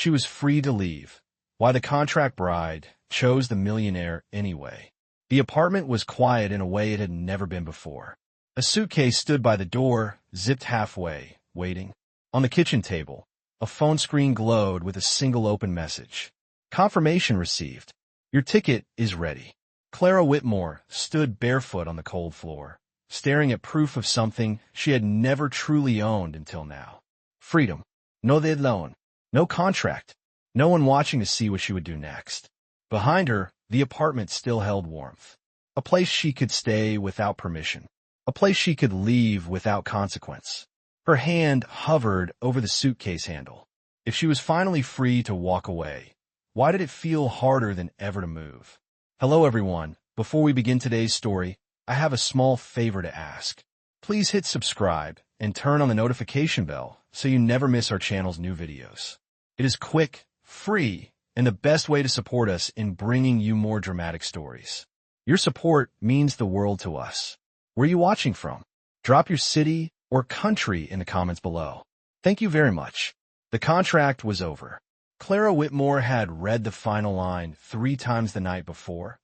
She was free to leave. Why the contract bride chose the millionaire anyway. The apartment was quiet in a way it had never been before. A suitcase stood by the door, zipped halfway, waiting. On the kitchen table, a phone screen glowed with a single open message. Confirmation received. Your ticket is ready. Clara Whitmore stood barefoot on the cold floor, staring at proof of something she had never truly owned until now. Freedom. No deadline. No contract. No one watching to see what she would do next. Behind her, the apartment still held warmth. A place she could stay without permission. A place she could leave without consequence. Her hand hovered over the suitcase handle. If she was finally free to walk away, why did it feel harder than ever to move? Hello everyone. Before we begin today's story, I have a small favor to ask. Please hit subscribe and turn on the notification bell so you never miss our channel's new videos. It is quick, free, and the best way to support us in bringing you more dramatic stories. Your support means the world to us. Where are you watching from? Drop your city or country in the comments below. Thank you very much. The contract was over. Clara Whitmore had read the final line 3 times the night before,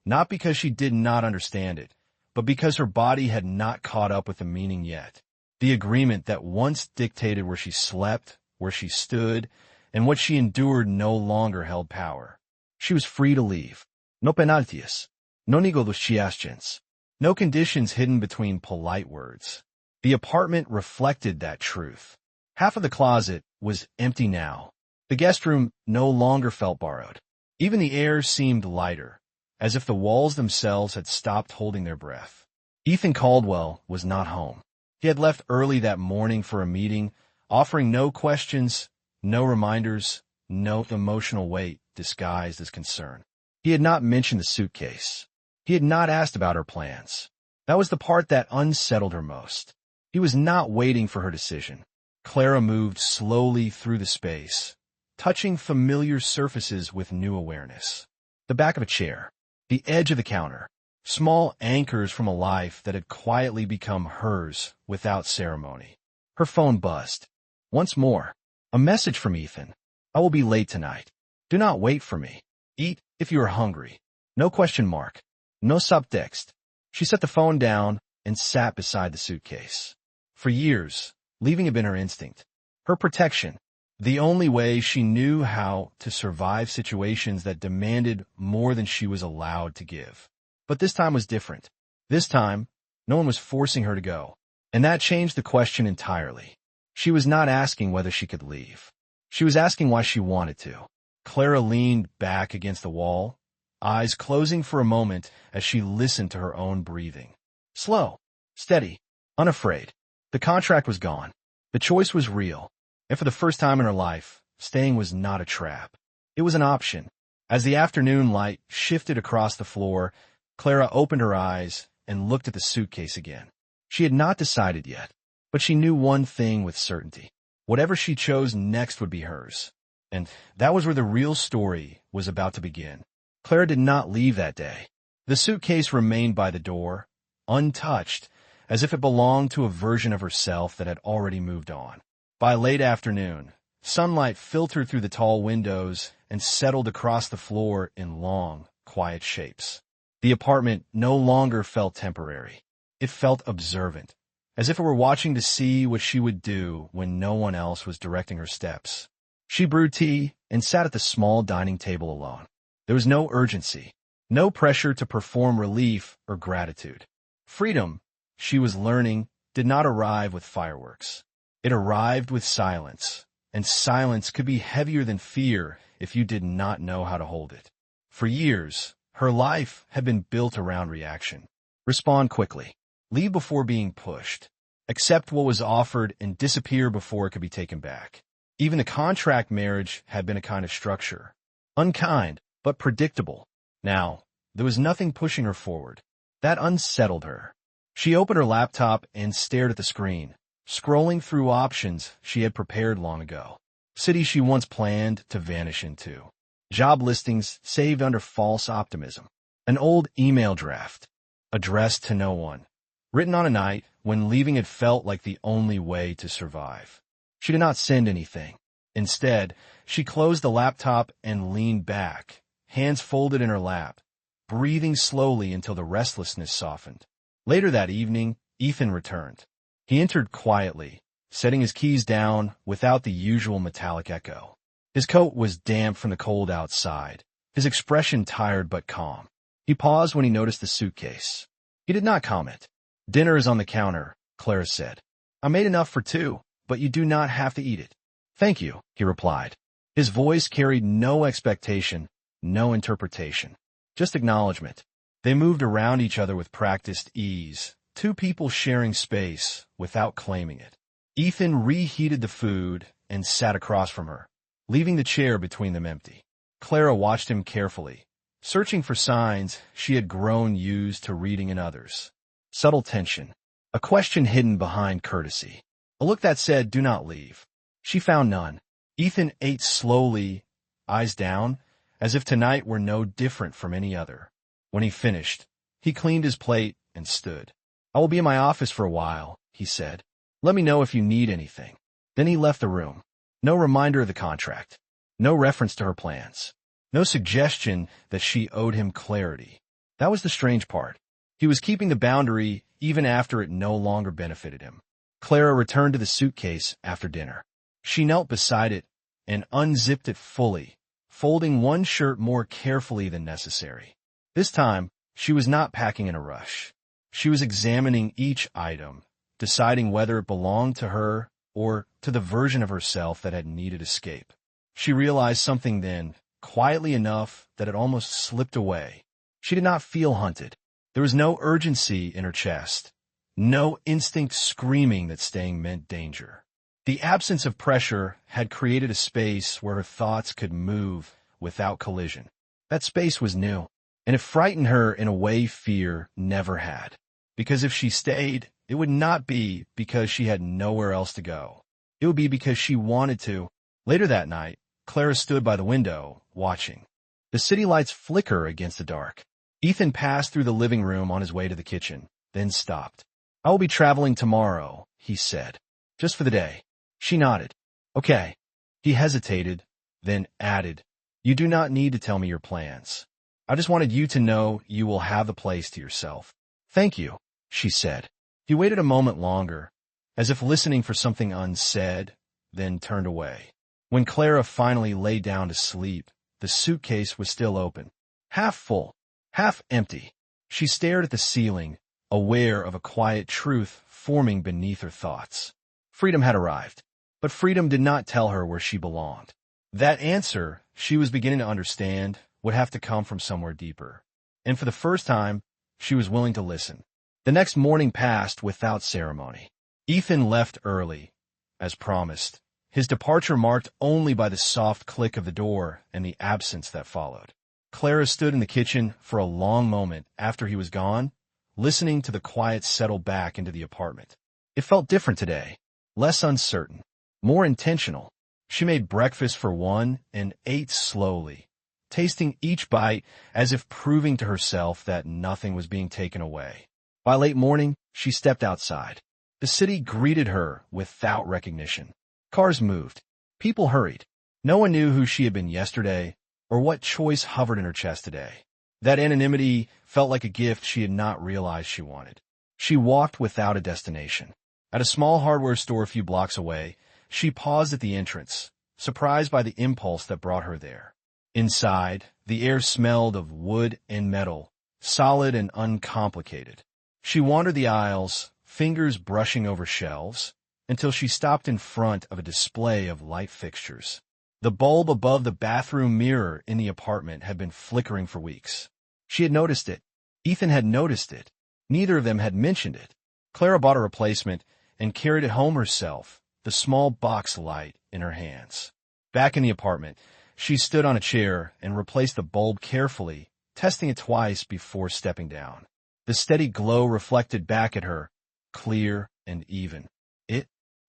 not because she did not understand it, but because her body had not caught up with the meaning yet. The agreement that once dictated where she slept, where she stood, and what she endured no longer held power. She was free to leave. No penalties. No negociations. No conditions hidden between polite words. The apartment reflected that truth. Half of the closet was empty now. The guest room no longer felt borrowed. Even the air seemed lighter, as if the walls themselves had stopped holding their breath. Ethan Caldwell was not home. He had left early that morning for a meeting, offering no questions, no reminders, no emotional weight disguised as concern. He had not mentioned the suitcase. He had not asked about her plans. That was the part that unsettled her most. He was not waiting for her decision. Clara moved slowly through the space, touching familiar surfaces with new awareness. The back of a chair, the edge of the counter, small anchors from a life that had quietly become hers without ceremony. Her phone buzzed. Once more, a message from Ethan. I will be late tonight. Do not wait for me. Eat if you are hungry. No question mark. No subtext. She set the phone down and sat beside the suitcase. For years, leaving had been her instinct, her protection, the only way she knew how to survive situations that demanded more than she was allowed to give. But this time was different. This time, no one was forcing her to go, and that changed the question entirely. She was not asking whether she could leave. She was asking why she wanted to. Clara leaned back against the wall, eyes closing for a moment as she listened to her own breathing. Slow, steady, unafraid. The contract was gone. The choice was real. And for the first time in her life, staying was not a trap. It was an option. As the afternoon light shifted across the floor, Clara opened her eyes and looked at the suitcase again. She had not decided yet, but she knew one thing with certainty. Whatever she chose next would be hers. And that was where the real story was about to begin. Clara did not leave that day. The suitcase remained by the door, untouched, as if it belonged to a version of herself that had already moved on. By late afternoon, sunlight filtered through the tall windows and settled across the floor in long, quiet shapes. The apartment no longer felt temporary. It felt observant, as if it were watching to see what she would do when no one else was directing her steps. She brewed tea and sat at the small dining table alone. There was no urgency, no pressure to perform relief or gratitude. Freedom, she was learning, did not arrive with fireworks. It arrived with silence, and silence could be heavier than fear if you did not know how to hold it. For years, her life had been built around reaction. Respond quickly. Leave before being pushed. Accept what was offered and disappear before it could be taken back. Even the contract marriage had been a kind of structure. Unkind, but predictable. Now, there was nothing pushing her forward. That unsettled her. She opened her laptop and stared at the screen, scrolling through options she had prepared long ago. Cities she once planned to vanish into. Job listings saved under false optimism. An old email draft, addressed to no one, written on a night when leaving had felt like the only way to survive. She did not send anything. Instead, She closed the laptop and leaned back, hands folded in her lap, breathing slowly until the restlessness softened. Later that evening, Ethan returned. He entered quietly, setting his keys down without the usual metallic echo. His coat was damp from the cold outside, his expression tired but calm. He paused when he noticed the suitcase. He did not comment. "Dinner is on the counter," Clara said. "I made enough for two, but you do not have to eat it." "Thank you," he replied. His voice carried no expectation, no interpretation, just acknowledgement. They moved around each other with practiced ease, two people sharing space without claiming it. Ethan reheated the food and sat across from her, leaving the chair between them empty. Clara watched him carefully, searching for signs she had grown used to reading in others. Subtle tension, a question hidden behind courtesy, a look that said, "Do not leave." She found none. Ethan ate slowly, eyes down, as if tonight were no different from any other. When he finished, he cleaned his plate and stood. "I will be in my office for a while," he said. "Let me know if you need anything." Then he left the room. No reminder of the contract. No reference to her plans. No suggestion that she owed him clarity. That was the strange part. He was keeping the boundary even after it no longer benefited him. Clara returned to the suitcase after dinner. She knelt beside it and unzipped it fully, folding one shirt more carefully than necessary. This time, she was not packing in a rush. She was examining each item, deciding whether it belonged to her or to the version of herself that had needed escape. She realized something then, quietly enough that it almost slipped away. She did not feel hunted. There was no urgency in her chest, no instinct screaming that staying meant danger. The absence of pressure had created a space where her thoughts could move without collision. That space was new, and it frightened her in a way fear never had. Because if she stayed, it would not be because she had nowhere else to go. It would be because she wanted to. Later that night, Clara stood by the window, watching. The city lights flicker against the dark. Ethan passed through the living room on his way to the kitchen, then stopped. "I will be traveling tomorrow," he said. "Just for the day." She nodded. "Okay." He hesitated, then added, "You do not need to tell me your plans. I just wanted you to know you will have the place to yourself." "Thank you," she said. He waited a moment longer, as if listening for something unsaid, then turned away. When Clara finally lay down to sleep, the suitcase was still open, half full, half empty. She stared at the ceiling, aware of a quiet truth forming beneath her thoughts. Freedom had arrived, but freedom did not tell her where she belonged. That answer, she was beginning to understand, would have to come from somewhere deeper. And for the first time, she was willing to listen. The next morning passed without ceremony. Ethan left early, as promised, his departure marked only by the soft click of the door and the absence that followed. Clara stood in the kitchen for a long moment after he was gone, listening to the quiet settle back into the apartment. It felt different today, less uncertain, more intentional. She made breakfast for one and ate slowly, tasting each bite as if proving to herself that nothing was being taken away. By late morning, she stepped outside. The city greeted her without recognition. Cars moved. People hurried. No one knew who she had been yesterday or what choice hovered in her chest today. That anonymity felt like a gift she had not realized she wanted. She walked without a destination. At a small hardware store a few blocks away, she paused at the entrance, surprised by the impulse that brought her there. Inside, the air smelled of wood and metal, solid and uncomplicated. She wandered the aisles, fingers brushing over shelves, until she stopped in front of a display of light fixtures. The bulb above the bathroom mirror in the apartment had been flickering for weeks. She had noticed it. Ethan had noticed it. Neither of them had mentioned it. Clara bought a replacement and carried it home herself, the small box light in her hands. Back in the apartment, she stood on a chair and replaced the bulb carefully, testing it twice before stepping down. The steady glow reflected back at her, clear and even. It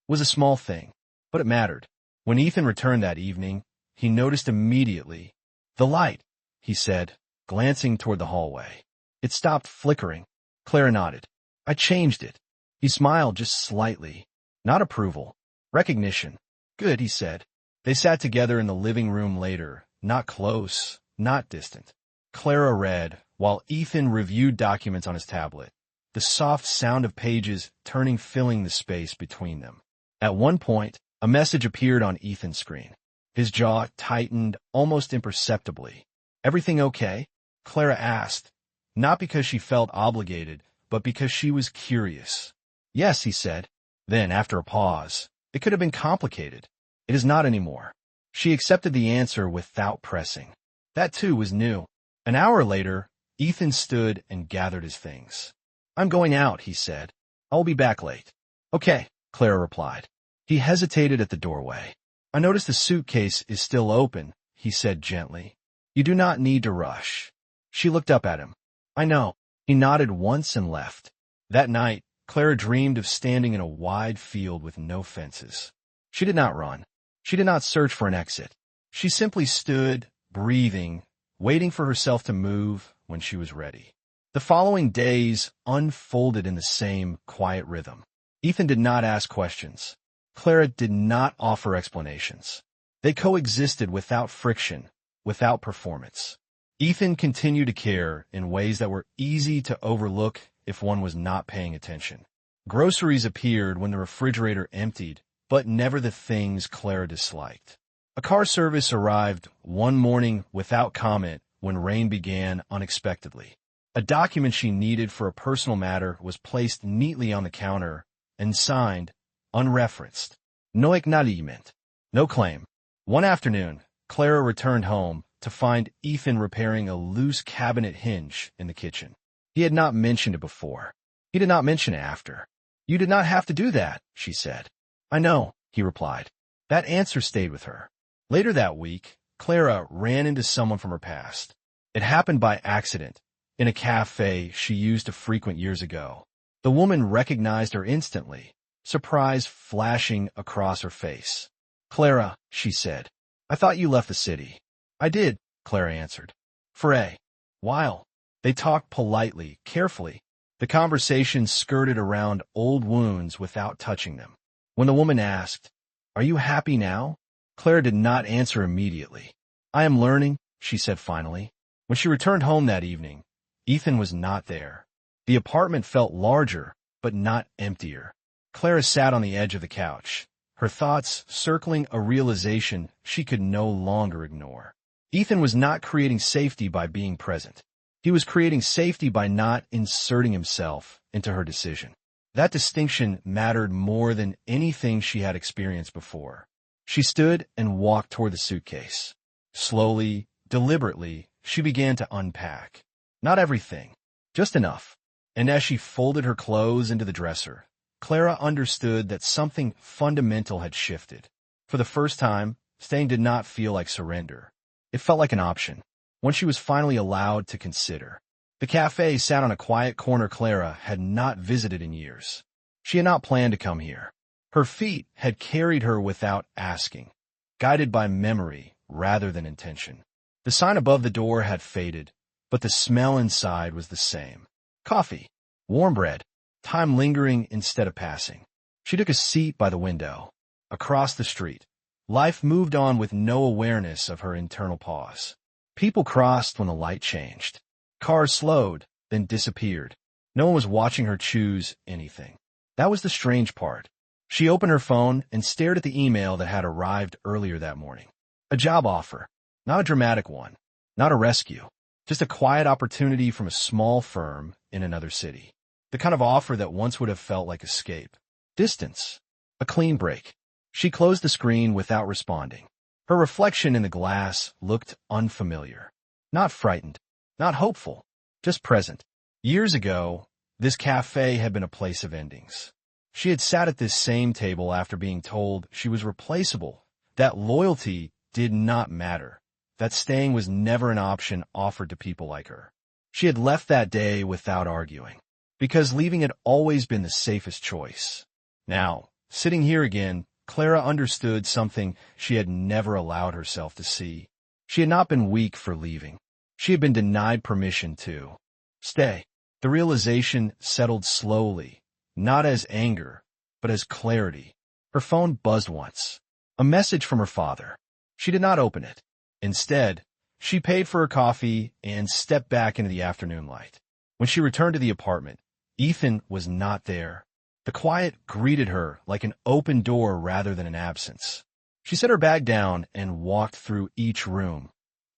was a small thing, but it mattered. When Ethan returned that evening, he noticed immediately. "The light," he said, glancing toward the hallway. It stopped flickering. Clara nodded. "I changed it." He smiled just slightly. Not approval. Recognition. "Good," he said. They sat together in the living room later, not close, not distant. Clara read, while Ethan reviewed documents on his tablet, the soft sound of pages turning filling the space between them. At one point, a message appeared on Ethan's screen. His jaw tightened almost imperceptibly. "Everything okay?" Clara asked, not because she felt obligated, but because she was curious. "Yes," he said. Then, after a pause, "It could have been complicated. It is not anymore." She accepted the answer without pressing. That too was new. An hour later, Ethan stood and gathered his things. "I'm going out," he said. "I will be back late." "Okay," Clara replied. He hesitated at the doorway. "I notice the suitcase is still open," he said gently. "You do not need to rush." She looked up at him. "I know." He nodded once and left. That night, Clara dreamed of standing in a wide field with no fences. She did not run. She did not search for an exit. She simply stood, breathing, waiting for herself to move when she was ready. The following days unfolded in the same quiet rhythm. Ethan did not ask questions. Clara did not offer explanations. They coexisted without friction, without performance. Ethan continued to care in ways that were easy to overlook if one was not paying attention. Groceries appeared when the refrigerator emptied, but never the things Clara disliked. A car service arrived one morning without comment when rain began unexpectedly. A document she needed for a personal matter was placed neatly on the counter and signed, unreferenced. No acknowledgement. No claim. One afternoon, Clara returned home to find Ethan repairing a loose cabinet hinge in the kitchen. He had not mentioned it before. He did not mention it after. "You did not have to do that," she said. "I know," he replied. That answer stayed with her. Later that week, Clara ran into someone from her past. It happened by accident, in a cafe she used to frequent years ago. The woman recognized her instantly, surprise flashing across her face. "Clara," she said, "I thought you left the city." "I did," Clara answered. "For a while." They talked politely, carefully. The conversation skirted around old wounds without touching them. When the woman asked, "Are you happy now?" Clara did not answer immediately. "I am learning," she said finally. When she returned home that evening, Ethan was not there. The apartment felt larger, but not emptier. Clara sat on the edge of the couch, her thoughts circling a realization she could no longer ignore. Ethan was not creating safety by being present. He was creating safety by not inserting himself into her decision. That distinction mattered more than anything she had experienced before. She stood and walked toward the suitcase. Slowly, deliberately, she began to unpack. Not everything, just enough. And as she folded her clothes into the dresser, Clara understood that something fundamental had shifted. For the first time, staying did not feel like surrender. It felt like an option, one she was finally allowed to consider. The cafe sat on a quiet corner Clara had not visited in years. She had not planned to come here. Her feet had carried her without asking, guided by memory rather than intention. The sign above the door had faded, but the smell inside was the same. Coffee, warm bread, time lingering instead of passing. She took a seat by the window. Across the street, life moved on with no awareness of her internal pause. People crossed when the light changed. Cars slowed, then disappeared. No one was watching her choose anything. That was the strange part. She opened her phone and stared at the email that had arrived earlier that morning. A job offer. Not a dramatic one. Not a rescue. Just a quiet opportunity from a small firm in another city. The kind of offer that once would have felt like escape. Distance. A clean break. She closed the screen without responding. Her reflection in the glass looked unfamiliar. Not frightened. Not hopeful. Just present. Years ago, this cafe had been a place of endings. She had sat at this same table after being told she was replaceable, that loyalty did not matter, that staying was never an option offered to people like her. She had left that day without arguing, because leaving had always been the safest choice. Now, sitting here again, Clara understood something she had never allowed herself to see. She had not been weak for leaving. She had been denied permission to stay. The realization settled slowly, not as anger, but as clarity. Her phone buzzed once. A message from her father. She did not open it. Instead, she paid for her coffee and stepped back into the afternoon light. When she returned to the apartment, Ethan was not there. The quiet greeted her like an open door rather than an absence. She set her bag down and walked through each room,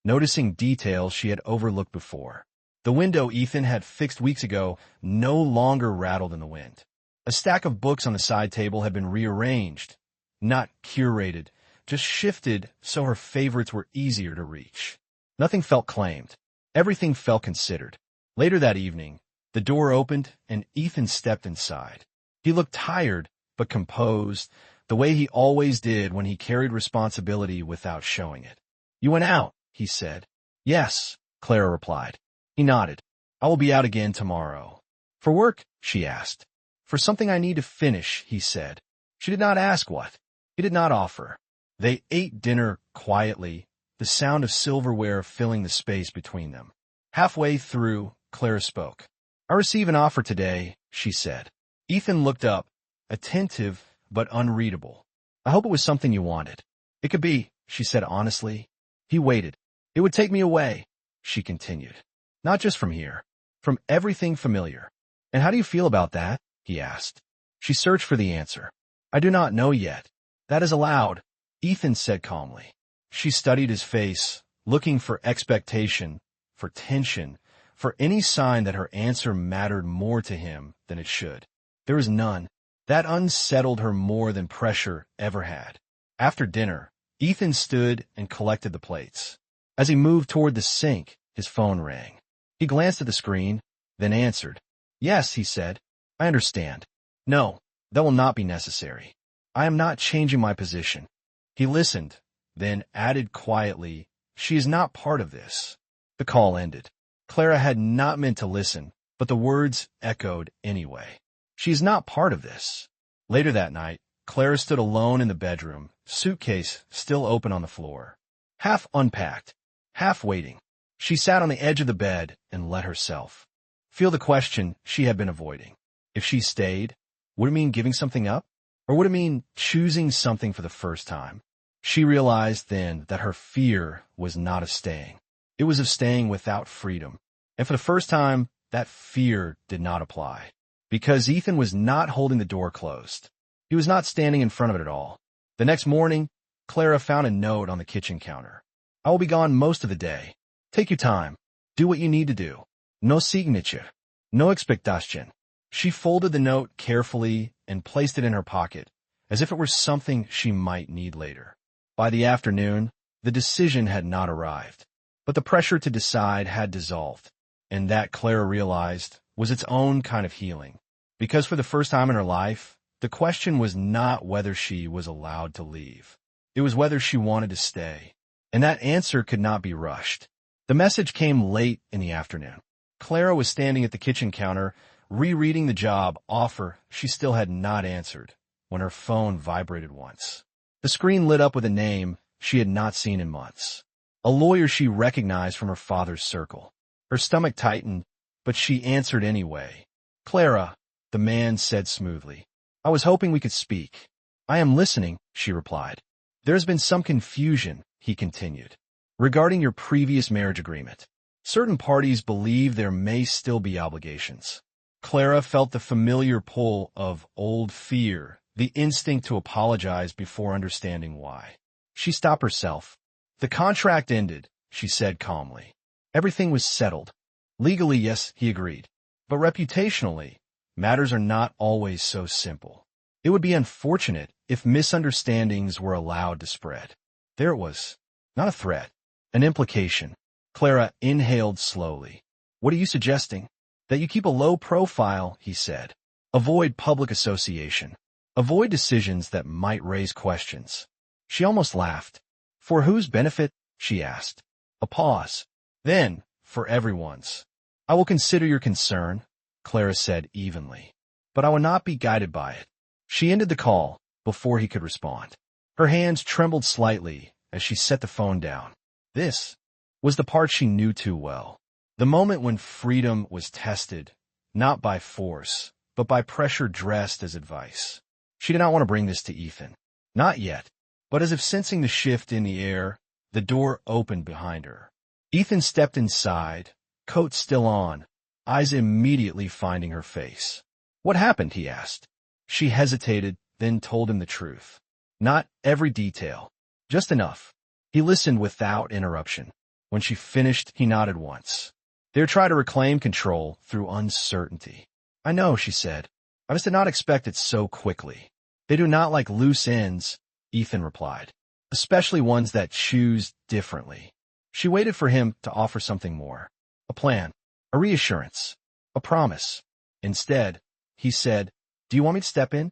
noticing details she had overlooked before. The window Ethan had fixed weeks ago no longer rattled in the wind. A stack of books on the side table had been rearranged, not curated, just shifted so her favorites were easier to reach. Nothing felt claimed. Everything felt considered. Later that evening, the door opened and Ethan stepped inside. He looked tired, but composed, the way he always did when he carried responsibility without showing it. "You went out," he said. "Yes," Clara replied. He nodded. "I will be out again tomorrow." "For work?" she asked. "For something I need to finish," he said. She did not ask what. He did not offer. They ate dinner quietly, the sound of silverware filling the space between them. Halfway through, Clara spoke. "I receive an offer today," she said. Ethan looked up, attentive but unreadable. "I hope it was something you wanted." "It could be," she said honestly. He waited. "It would take me away," she continued. "Not just from here. From everything familiar." "And how do you feel about that?" he asked. She searched for the answer. "I do not know yet. That is allowed," Ethan said calmly. She studied his face, looking for expectation, for tension, for any sign that her answer mattered more to him than it should. There was none. That unsettled her more than pressure ever had. After dinner, Ethan stood and collected the plates. As he moved toward the sink, his phone rang. He glanced at the screen, then answered. "Yes," he said. "I understand." "No, that will not be necessary. I am not changing my position." He listened, then added quietly, "She is not part of this." The call ended. Clara had not meant to listen, but the words echoed anyway. She is not part of this. Later that night, Clara stood alone in the bedroom, suitcase still open on the floor. Half unpacked, half waiting. She sat on the edge of the bed and let herself feel the question she had been avoiding. If she stayed, would it mean giving something up? Or would it mean choosing something for the first time? She realized then that her fear was not of staying. It was of staying without freedom. And for the first time, that fear did not apply. Because Ethan was not holding the door closed. He was not standing in front of it at all. The next morning, Clara found a note on the kitchen counter. "I will be gone most of the day. Take your time. Do what you need to do. No signature. No expectation." She folded the note carefully and placed it in her pocket, as if it were something she might need later. By the afternoon, the decision had not arrived. But the pressure to decide had dissolved, and that, Clara realized, was its own kind of healing. Because for the first time in her life, the question was not whether she was allowed to leave. It was whether she wanted to stay. And that answer could not be rushed. The message came late in the afternoon. Clara was standing at the kitchen counter, rereading the job offer she still had not answered, when her phone vibrated once. The screen lit up with a name she had not seen in months. A lawyer she recognized from her father's circle. Her stomach tightened, but she answered anyway. "Clara," the man said smoothly. "I was hoping we could speak." "I am listening," she replied. "There has been some confusion," he continued, "regarding your previous marriage agreement. Certain parties believe there may still be obligations." Clara felt the familiar pull of old fear, the instinct to apologize before understanding why. She stopped herself. "The contract ended," she said calmly. "Everything was settled. Legally, yes," he agreed. "But reputationally, matters are not always so simple. It would be unfortunate if misunderstandings were allowed to spread." There it was. Not a threat. An implication. Clara inhaled slowly. "What are you suggesting?" "That you keep a low profile," he said. "Avoid public association. Avoid decisions that might raise questions." She almost laughed. "For whose benefit?" she asked. A pause. Then, for everyone's. "I will consider your concern," Clara said evenly. "But I will not be guided by it." She ended the call before he could respond. Her hands trembled slightly as she set the phone down. This was the part she knew too well. The moment when freedom was tested, not by force, but by pressure dressed as advice. She did not want to bring this to Ethan. Not yet. But as if sensing the shift in the air, the door opened behind her. Ethan stepped inside, coat still on, eyes immediately finding her face. "What happened?" he asked. She hesitated, then told him the truth. Not every detail, just enough. He listened without interruption. When she finished, he nodded once. They were trying to reclaim control through uncertainty. "I know," she said. "I just did not expect it so quickly." "They do not like loose ends," Ethan replied, "especially ones that choose differently." She waited for him to offer something more. A plan, a reassurance, a promise. Instead, he said, "Do you want me to step in?"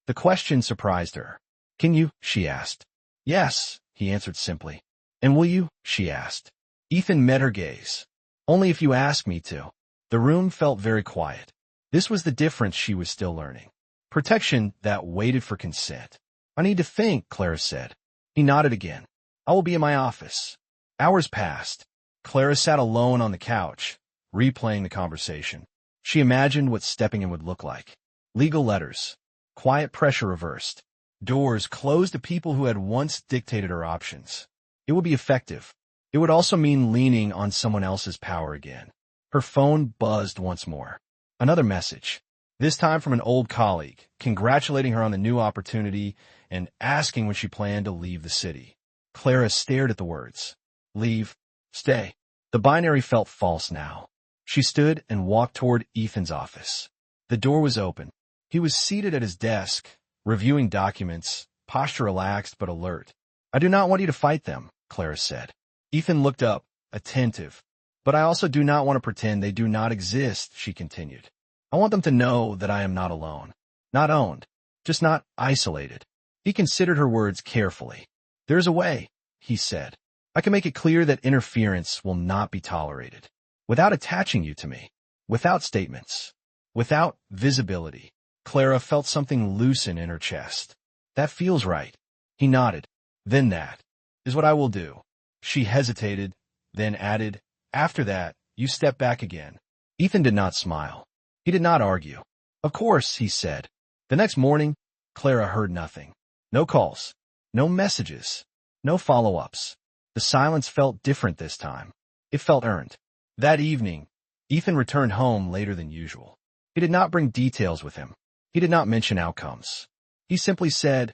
The question surprised her. "Can you?" she asked. "Yes," he answered simply. "And will you?" she asked. Ethan met her gaze. "Only if you ask me to." The room felt very quiet. This was the difference she was still learning. Protection that waited for consent. "I need to think," Clara said. He nodded again. "I will be in my office." Hours passed. Clara sat alone on the couch, replaying the conversation. She imagined what stepping in would look like. Legal letters. Quiet pressure reversed. Doors closed to people who had once dictated her options. It would be effective. It would also mean leaning on someone else's power again. Her phone buzzed once more. Another message. This time from an old colleague, congratulating her on the new opportunity and asking when she planned to leave the city. Clara stared at the words. Leave. Stay. The binary felt false now. She stood and walked toward Ethan's office. The door was open. He was seated at his desk, reviewing documents, posture relaxed but alert. "I do not want you to fight them," Clara said. Ethan looked up, attentive. "But I also do not want to pretend they do not exist," she continued. "I want them to know that I am not alone. Not owned. Just not isolated." He considered her words carefully. "There is a way," he said. "I can make it clear that interference will not be tolerated. Without attaching you to me. Without statements. Without visibility." Clara felt something loosen in her chest. "That feels right." He nodded. "Then that is what I will do." She hesitated, then added, "After that, you step back again." Ethan did not smile. He did not argue. "Of course," he said. The next morning, Clara heard nothing. No calls. No messages. No follow-ups. The silence felt different this time. It felt earned. That evening, Ethan returned home later than usual. He did not bring details with him. He did not mention outcomes. He simply said,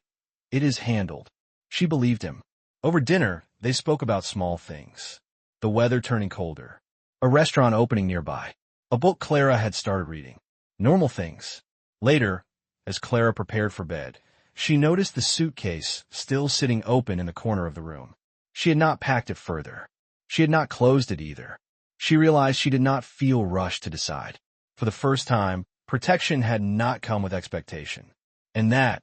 "It is handled." She believed him. Over dinner, they spoke about small things. The weather turning colder. A restaurant opening nearby. A book Clara had started reading. Normal things. Later, as Clara prepared for bed, she noticed the suitcase still sitting open in the corner of the room. She had not packed it further. She had not closed it either. She realized she did not feel rushed to decide. For the first time, protection had not come with expectation. And that,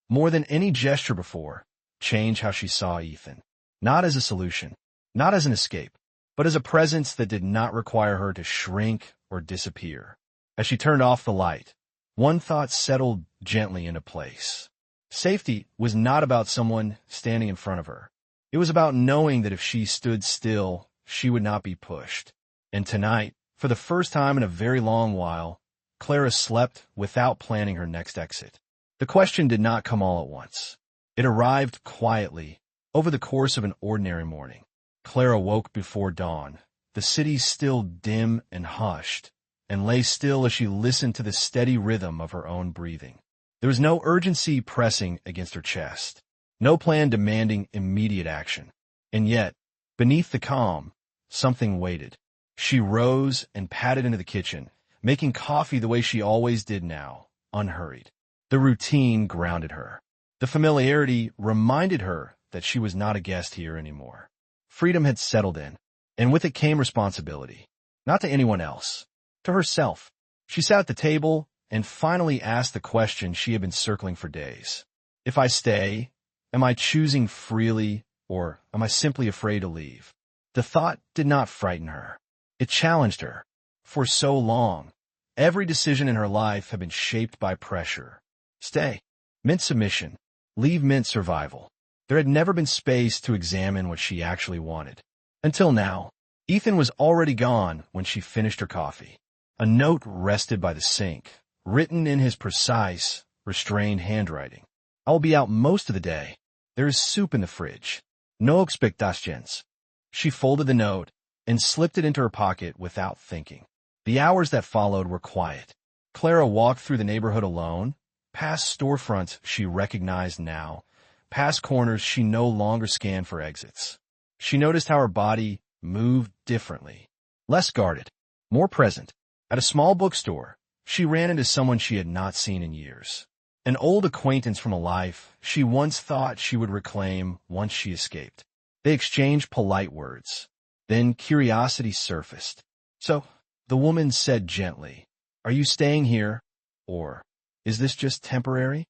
more than any gesture before, changed how she saw Ethan. Not as a solution, not as an escape, but as a presence that did not require her to shrink or disappear. As she turned off the light, one thought settled gently into place. Safety was not about someone standing in front of her. It was about knowing that if she stood still, she would not be pushed. And tonight, for the first time in a very long while, Clara slept without planning her next exit. The question did not come all at once. It arrived quietly, over the course of an ordinary morning. Clara woke before dawn, the city still dim and hushed, and lay still as she listened to the steady rhythm of her own breathing. There was no urgency pressing against her chest, no plan demanding immediate action. And yet, beneath the calm, something waited. She rose and padded into the kitchen, making coffee the way she always did now, unhurried. The routine grounded her. The familiarity reminded her that she was not a guest here anymore. Freedom had settled in, and with it came responsibility. Not to anyone else, to herself. She sat at the table and finally asked the question she had been circling for days. If I stay, am I choosing freely, or am I simply afraid to leave? The thought did not frighten her. It challenged her. For so long, every decision in her life had been shaped by pressure. Stay meant submission. Leave meant survival. There had never been space to examine what she actually wanted. Until now, Ethan was already gone when she finished her coffee. A note rested by the sink, written in his precise, restrained handwriting. "I will be out most of the day. There is soup in the fridge. No expectations. She folded the note and slipped it into her pocket without thinking. The hours that followed were quiet. Clara walked through the neighborhood alone, past storefronts she recognized now, past corners she no longer scanned for exits. She noticed how her body moved differently, less guarded, more present. At a small bookstore, she ran into someone she had not seen in years. An old acquaintance from a life she once thought she would reclaim once she escaped. They exchanged polite words. Then curiosity surfaced. "So," the woman said gently, "are you staying here? Or is this just temporary?"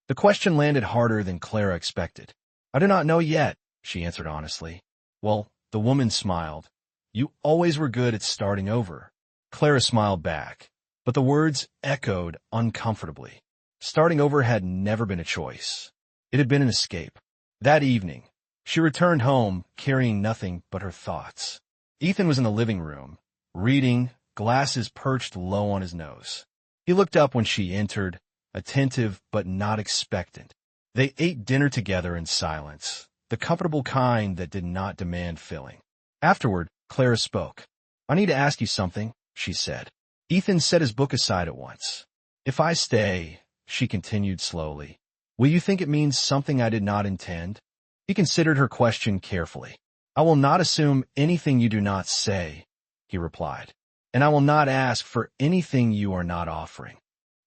The question landed harder than Clara expected. "I do not know yet," she answered honestly. "Well," the woman smiled, "you always were good at starting over." Clara smiled back, but the words echoed uncomfortably. Starting over had never been a choice. It had been an escape. That evening, she returned home carrying nothing but her thoughts. Ethan was in the living room, reading, glasses perched low on his nose. He looked up when she entered, attentive but not expectant. They ate dinner together in silence, the comfortable kind that did not demand filling. Afterward, Clara spoke. "I need to ask you something," she said. Ethan set his book aside at once. "If I stay," she continued slowly, "will you think it means something I did not intend?" He considered her question carefully. "I will not assume anything you do not say," he replied, "and I will not ask for anything you are not offering."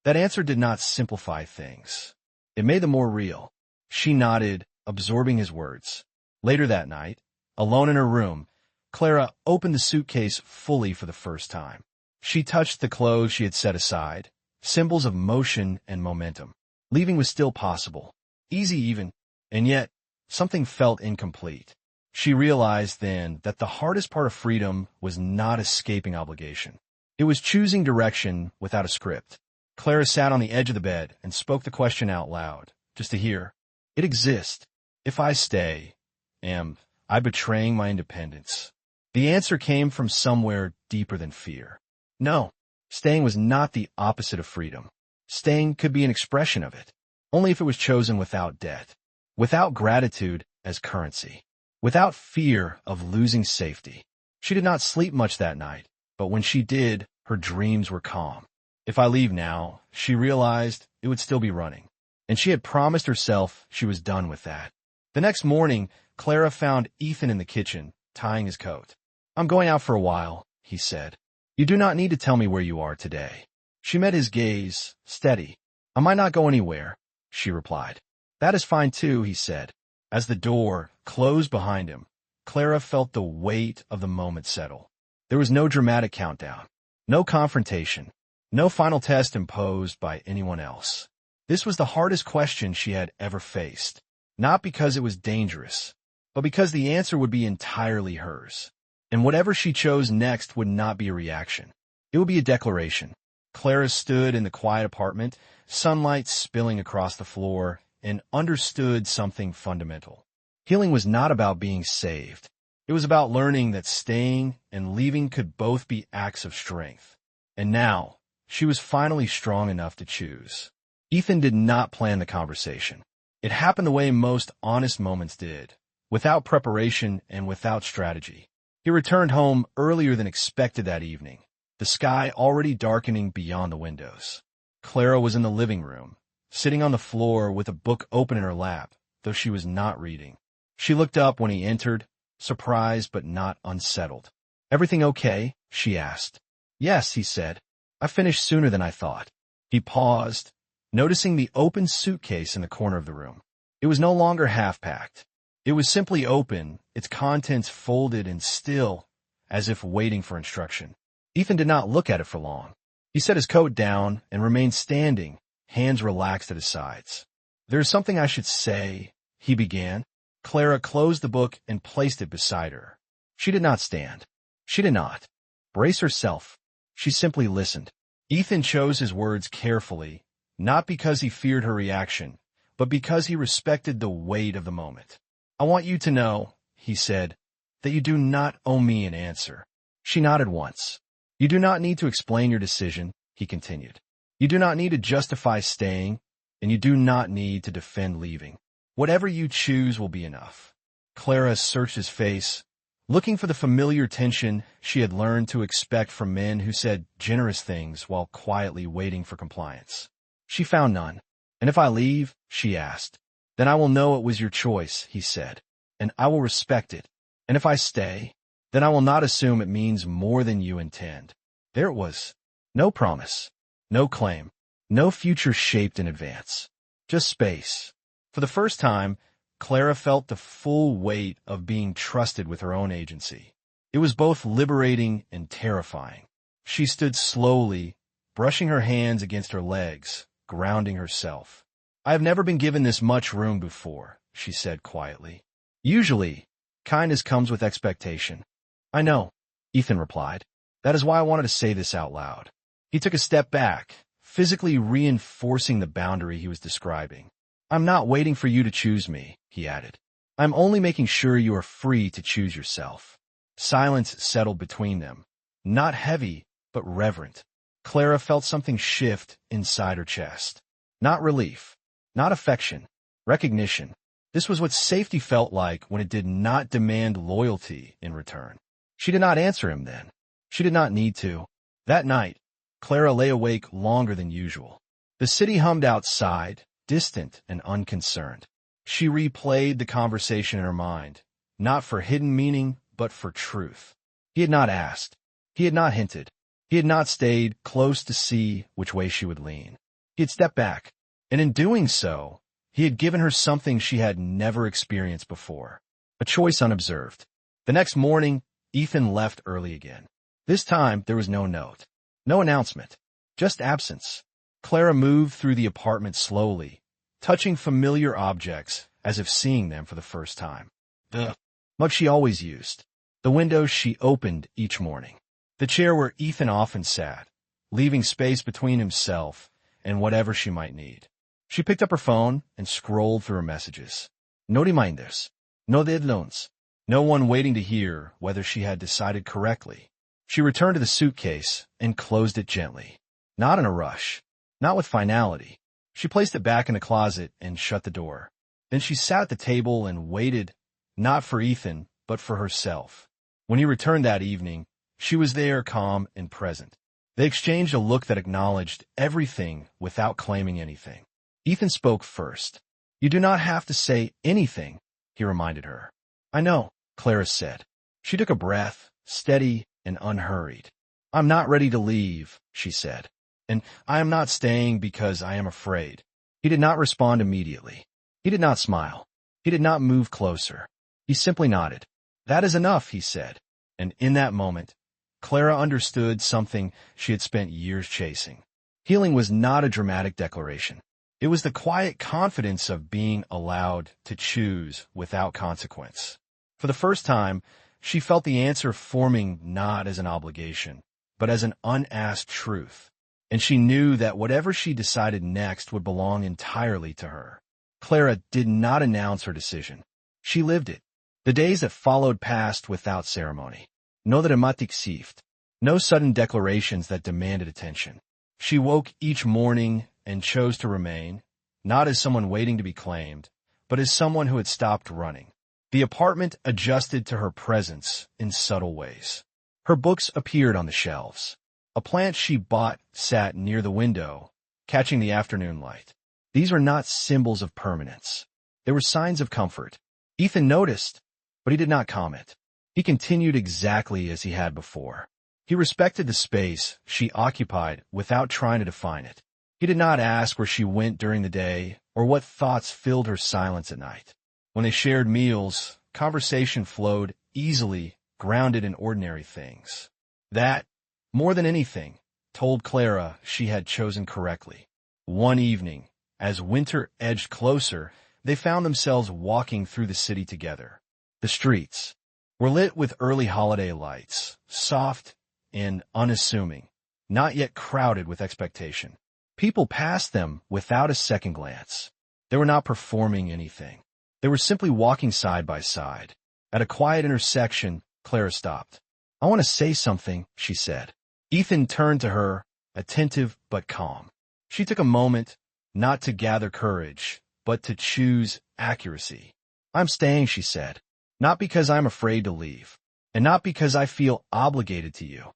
That answer did not simplify things. It made them more real. She nodded, absorbing his words. Later that night, alone in her room, Clara opened the suitcase fully for the first time. She touched the clothes she had set aside, symbols of motion and momentum. Leaving was still possible, easy even, and yet something felt incomplete. She realized then that the hardest part of freedom was not escaping obligation. It was choosing direction without a script. Clara sat on the edge of the bed and spoke the question out loud, just to hear. "It exists. If I stay, am I betraying my independence?" The answer came from somewhere deeper than fear. No, staying was not the opposite of freedom. Staying could be an expression of it, only if it was chosen without debt, without gratitude as currency, without fear of losing safety. She did not sleep much that night, but when she did, her dreams were calm. If I leave now, she realized, it would still be running, and she had promised herself she was done with that. The next morning, Clara found Ethan in the kitchen, tying his coat. "I'm going out for a while," he said. "You do not need to tell me where you are today." She met his gaze, steady. "I might not go anywhere," she replied. "That is fine too," he said. As the door closed behind him, Clara felt the weight of the moment settle. There was no dramatic countdown, no confrontation, no final test imposed by anyone else. This was the hardest question she had ever faced, not because it was dangerous, but because the answer would be entirely hers. And whatever she chose next would not be a reaction. It would be a declaration. Clara stood in the quiet apartment, sunlight spilling across the floor, and understood something fundamental. Healing was not about being saved. It was about learning that staying and leaving could both be acts of strength. And now, she was finally strong enough to choose. Ethan did not plan the conversation. It happened the way most honest moments did, without preparation and without strategy. He returned home earlier than expected that evening, the sky already darkening beyond the windows. Clara was in the living room, sitting on the floor with a book open in her lap, though she was not reading. She looked up when he entered, surprised but not unsettled. "Everything okay?" she asked. "Yes," he said. "I finished sooner than I thought." He paused, noticing the open suitcase in the corner of the room. It was no longer half-packed. It was simply open, its contents folded and still, as if waiting for instruction. Ethan did not look at it for long. He set his coat down and remained standing, hands relaxed at his sides. "There is something I should say," he began. Clara closed the book and placed it beside her. She did not stand. She did not brace herself. She simply listened. Ethan chose his words carefully, not because he feared her reaction, but because he respected the weight of the moment. "I want you to know," he said, "that you do not owe me an answer." She nodded once. "You do not need to explain your decision," he continued. "You do not need to justify staying, and you do not need to defend leaving. Whatever you choose will be enough. Clara searched his face, looking for the familiar tension she had learned to expect from men who said generous things while quietly waiting for compliance. She found none. "And if I leave?" she asked. "Then I will know it was your choice," he said, "and I will respect it. And if I stay, then I will not assume it means more than you intend." There it was. No promise, no claim, no future shaped in advance. Just space. For the first time, Clara felt the full weight of being trusted with her own agency. It was both liberating and terrifying. She stood slowly, brushing her hands against her legs, grounding herself. "I have never been given this much room before," she said quietly. "Usually, kindness comes with expectation." "I know," Ethan replied. "That is why I wanted to say this out loud." He took a step back, physically reinforcing the boundary he was describing. "I'm not waiting for you to choose me," he added. "I'm only making sure you are free to choose yourself." Silence settled between them, not heavy, but reverent. Clara felt something shift inside her chest. Not relief, not affection, recognition. This was what safety felt like when it did not demand loyalty in return. She did not answer him then. She did not need to. That night, Clara lay awake longer than usual. The city hummed outside, distant and unconcerned. She replayed the conversation in her mind, not for hidden meaning, but for truth. He had not asked. He had not hinted. He had not stayed close to see which way she would lean. He had stepped back, and in doing so, he had given her something she had never experienced before, a choice unobserved. The next morning, Ethan left early again. This time, there was no note, no announcement, just absence. Clara moved through the apartment slowly, touching familiar objects as if seeing them for the first time. The mug she always used, the windows she opened each morning, the chair where Ethan often sat, leaving space between himself and whatever she might need. She picked up her phone and scrolled through her messages. No reminders, no deadlines, no one waiting to hear whether she had decided correctly. She returned to the suitcase and closed it gently, not in a rush. Not with finality. She placed it back in the closet and shut the door. Then she sat at the table and waited, not for Ethan, but for herself. When he returned that evening, she was there, calm and present. They exchanged a look that acknowledged everything without claiming anything. Ethan spoke first. "You do not have to say anything," he reminded her. "I know," Clara said. She took a breath, steady and unhurried. "I'm not ready to leave," she said. "And I am not staying because I am afraid." He did not respond immediately. He did not smile. He did not move closer. He simply nodded. "That is enough," he said. And in that moment, Clara understood something she had spent years chasing. Healing was not a dramatic declaration. It was the quiet confidence of being allowed to choose without consequence. For the first time, she felt the answer forming not as an obligation, but as an unasked truth. And she knew that whatever she decided next would belong entirely to her. Clara did not announce her decision. She lived it. The days that followed passed without ceremony. No dramatic shift. No sudden declarations that demanded attention. She woke each morning and chose to remain, not as someone waiting to be claimed, but as someone who had stopped running. The apartment adjusted to her presence in subtle ways. Her books appeared on the shelves. A plant she bought sat near the window, catching the afternoon light. These were not symbols of permanence. They were signs of comfort. Ethan noticed, but he did not comment. He continued exactly as he had before. He respected the space she occupied without trying to define it. He did not ask where she went during the day or what thoughts filled her silence at night. When they shared meals, conversation flowed easily, grounded in ordinary things. That, more than anything, told Clara she had chosen correctly. One evening, as winter edged closer, they found themselves walking through the city together. The streets were lit with early holiday lights, soft and unassuming, not yet crowded with expectation. People passed them without a second glance. They were not performing anything. They were simply walking side by side. At a quiet intersection, Clara stopped. "I want to say something," she said. Ethan turned to her, attentive but calm. She took a moment, not to gather courage, but to choose accuracy. I'm staying, she said, not because I'm afraid to leave, and not because I feel obligated to you.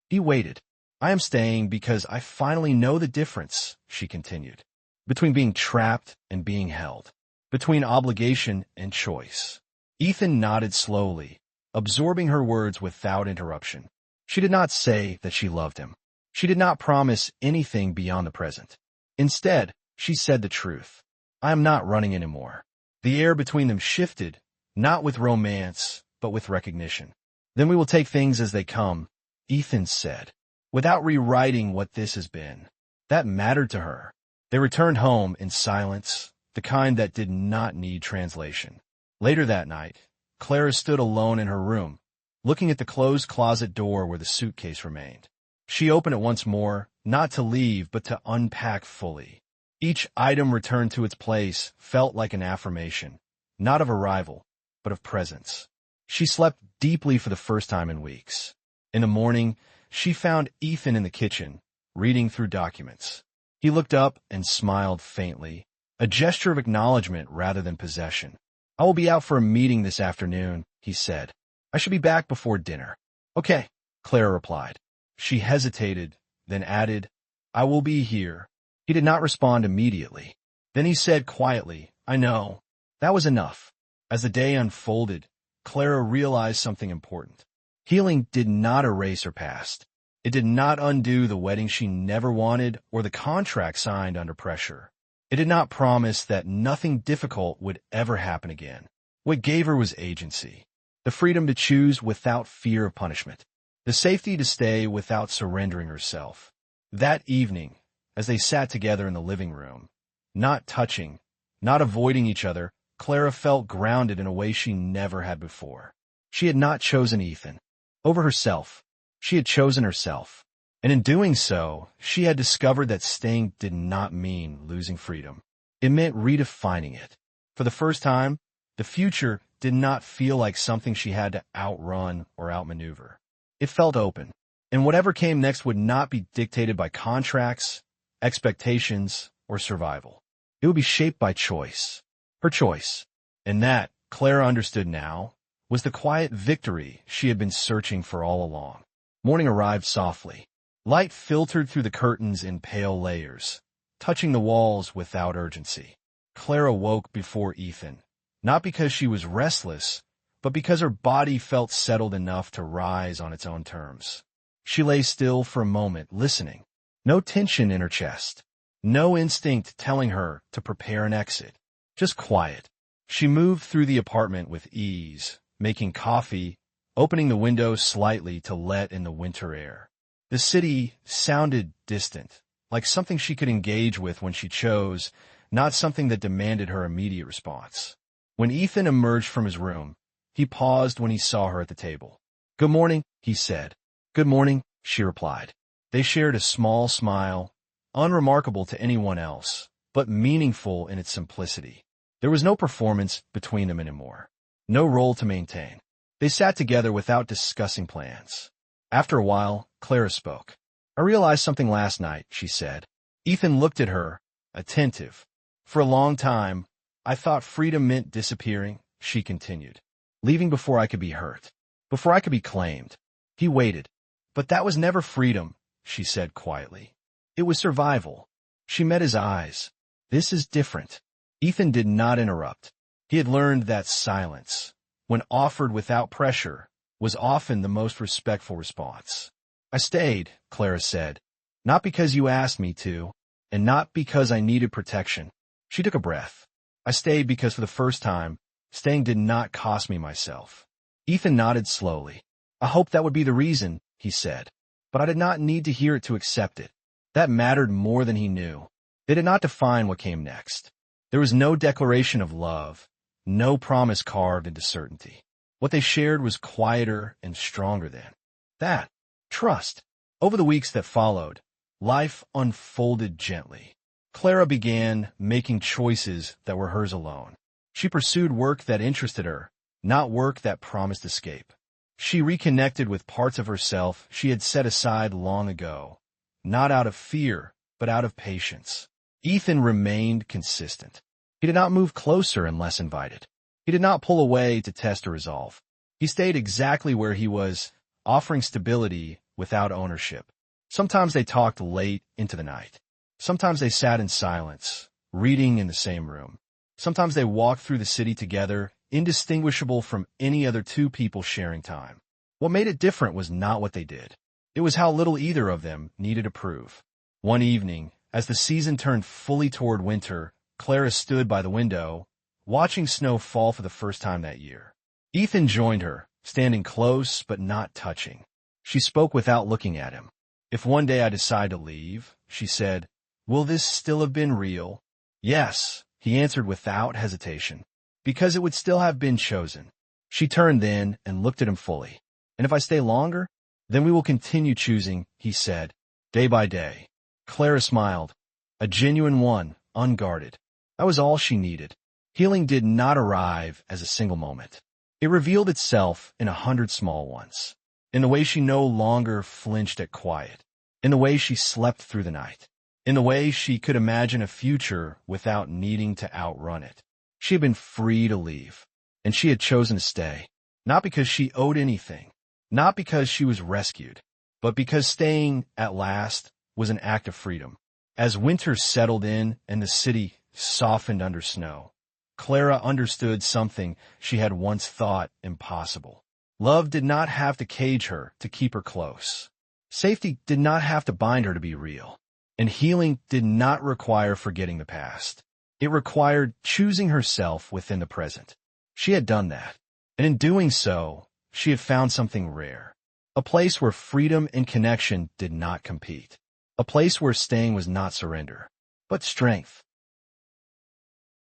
He waited. I am staying because I finally know the difference, she continued, between being trapped and being held, between obligation and choice. Ethan nodded slowly, absorbing her words without interruption. She did not say that she loved him. She did not promise anything beyond the present. Instead, she said the truth. I am not running anymore. The air between them shifted, not with romance, but with recognition. Then we will take things as they come, Ethan said, without rewriting what this has been. That mattered to her. They returned home in silence, the kind that did not need translation. Later that night, Clara stood alone in her room, looking at the closed closet door where the suitcase remained. She opened it once more, not to leave, but to unpack fully. Each item returned to its place felt like an affirmation, not of arrival, but of presence. She slept deeply for the first time in weeks. In the morning, she found Ethan in the kitchen, reading through documents. He looked up and smiled faintly, a gesture of acknowledgement rather than possession. I will be out for a meeting this afternoon, he said. I should be back before dinner. Okay, Clara replied. She hesitated, then added, I will be here. He did not respond immediately. Then he said quietly, I know. That was enough. As the day unfolded, Clara realized something important. Healing did not erase her past. It did not undo the wedding she never wanted or the contract signed under pressure. It did not promise that nothing difficult would ever happen again. What gave her was agency, the freedom to choose without fear of punishment, the safety to stay without surrendering herself. That evening, as they sat together in the living room, not touching, not avoiding each other, Clara felt grounded in a way she never had before. She had not chosen Ethan. Over herself, she had chosen herself. And in doing so, she had discovered that staying did not mean losing freedom. It meant redefining it. For the first time, the future did not feel like something she had to outrun or outmaneuver. It felt open, and whatever came next would not be dictated by contracts, expectations, or survival. It would be shaped by choice. Her choice. And that, Clara understood now, was the quiet victory she had been searching for all along. Morning arrived softly. Light filtered through the curtains in pale layers, touching the walls without urgency. Clara woke before Ethan, not because she was restless, but because her body felt settled enough to rise on its own terms. She lay still for a moment, listening. No tension in her chest. No instinct telling her to prepare an exit. Just quiet. She moved through the apartment with ease, making coffee, opening the window slightly to let in the winter air. The city sounded distant, like something she could engage with when she chose, not something that demanded her immediate response. When Ethan emerged from his room, he paused when he saw her at the table. Good morning, he said. Good morning, she replied. They shared a small smile, unremarkable to anyone else, but meaningful in its simplicity. There was no performance between them anymore, no role to maintain. They sat together without discussing plans. After a while, Clara spoke. I realized something last night, she said. Ethan looked at her, attentive. For a long time, I thought freedom meant disappearing, she continued. Leaving before I could be hurt, before I could be claimed. He waited. But that was never freedom, she said quietly. It was survival. She met his eyes. This is different. Ethan did not interrupt. He had learned that silence, when offered without pressure, was often the most respectful response. I stayed, Clara said, not because you asked me to, and not because I needed protection. She took a breath. I stayed because for the first time, staying did not cost me myself. Ethan nodded slowly. I hoped that would be the reason, he said, but I did not need to hear it to accept it. That mattered more than he knew. They did not define what came next. There was no declaration of love, no promise carved into certainty. What they shared was quieter and stronger than that. Trust. Over the weeks that followed, life unfolded gently. Clara began making choices that were hers alone. She pursued work that interested her, not work that promised escape. She reconnected with parts of herself she had set aside long ago, not out of fear, but out of patience. Ethan remained consistent. He did not move closer unless invited. He did not pull away to test or resolve. He stayed exactly where he was, offering stability without ownership. Sometimes they talked late into the night. Sometimes they sat in silence, reading in the same room. Sometimes they walked through the city together, indistinguishable from any other two people sharing time. What made it different was not what they did. It was how little either of them needed to prove. One evening, as the season turned fully toward winter, Clara stood by the window, watching snow fall for the first time that year. Ethan joined her, standing close but not touching. She spoke without looking at him. "If one day I decide to leave," she said, "will this still have been real?" "Yes," he answered without hesitation, "because it would still have been chosen." She turned then and looked at him fully. "And if I stay longer? Then we will continue choosing," he said, "day by day." Clara smiled, a genuine one, unguarded. That was all she needed. Healing did not arrive as a single moment. It revealed itself in 100 small ones. In the way she no longer flinched at quiet. In the way she slept through the night. In the way she could imagine a future without needing to outrun it. She had been free to leave. And she had chosen to stay. Not because she owed anything. Not because she was rescued. But because staying, at last, was an act of freedom. As winter settled in and the city softened under snow, Clara understood something she had once thought impossible. Love did not have to cage her to keep her close. Safety did not have to bind her to be real. And healing did not require forgetting the past. It required choosing herself within the present. She had done that. And in doing so, she had found something rare. A place where freedom and connection did not compete. A place where staying was not surrender, but strength.